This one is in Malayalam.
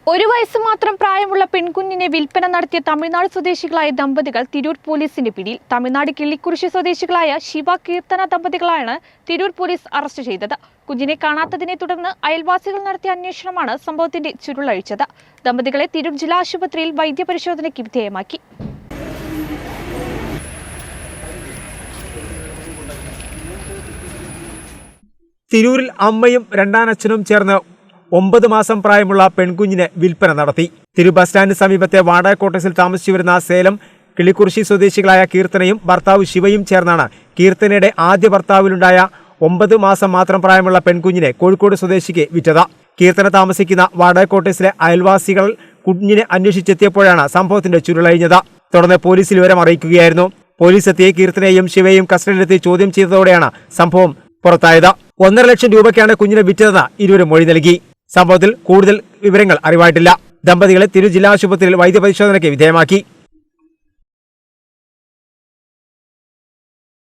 ഒരു വയസ്സ് മാത്രം പ്രായമുള്ള പെൺകുഞ്ഞിനെ വിൽപ്പന നടത്തിയ തമിഴ്നാട് സ്വദേശികളായ ദമ്പതികൾ തിരൂർ പോലീസിന്റെ പിടിയിൽ. തമിഴ്നാട് കിള്ളിക്കുറിശി സ്വദേശികളായ ശിവ കീർത്തന ദമ്പതികളാണ് തിരൂർ പോലീസ് അറസ്റ്റ് ചെയ്തത്. കുഞ്ഞിനെ കാണാത്തതിനെ തുടർന്ന് അയൽവാസികൾ നടത്തിയ അന്വേഷണമാണ് സംഭവത്തിന്റെ ചുരുളഴിച്ചത്. ദമ്പതികളെ തിരൂർ ജില്ലാ ആശുപത്രിയിൽ വൈദ്യപരിശോധനയ്ക്ക് വിധേയമാക്കി. തിരൂരിൽ അമ്മയും രണ്ടാനച്ഛനും ചേർന്ന് 9 മാസം പ്രായമുള്ള പെൺകുഞ്ഞിനെ വിൽപ്പന നടത്തി. തിരൂർ ബസ് സ്റ്റാൻഡിന് സമീപത്തെ വാടക ക്വാർട്ടേഴ്സിൽ താമസിച്ചു വരുന്ന സേലം കിള്ളിക്കുറിശി സ്വദേശികളായ കീർത്തനയും ഭർത്താവ് ശിവയും ചേർന്നാണ് കീർത്തനയുടെ ആദ്യ ഭർത്താവിലുണ്ടായ 9 മാസം മാത്രം പ്രായമുള്ള പെൺകുഞ്ഞിനെ കോഴിക്കോട് സ്വദേശിക്ക് വിറ്റത്. കീർത്തന താമസിക്കുന്ന വാടക ക്വാർട്ടേഴ്സിലെ അയൽവാസികൾ കുഞ്ഞിനെ അന്വേഷിച്ചെത്തിയപ്പോഴാണ് സംഭവത്തിന്റെ ചുരുളഴിഞ്ഞത്. തുടർന്ന് പോലീസിൽ വിവരം അറിയിക്കുകയായിരുന്നു. പോലീസ് എത്തിയ കീർത്തനയെയും ശിവയെയും കസ്റ്റഡിയിലെത്തി ചോദ്യം ചെയ്തതോടെയാണ് സംഭവം പുറത്തായത്. 1.5 ലക്ഷം രൂപയ്ക്കാണ് കുഞ്ഞിനെ വിറ്റതെന്ന് ഇരുവരും മൊഴി നൽകി. സംഭവത്തിൽ കൂടുതൽ വിവരങ്ങൾ അറിവായിട്ടില്ല. ദമ്പതികളെ തിരൂർ ജില്ലാ ആശുപത്രിയിൽ വൈദ്യപരിശോധനയ്ക്ക് വിധേയമാക്കി.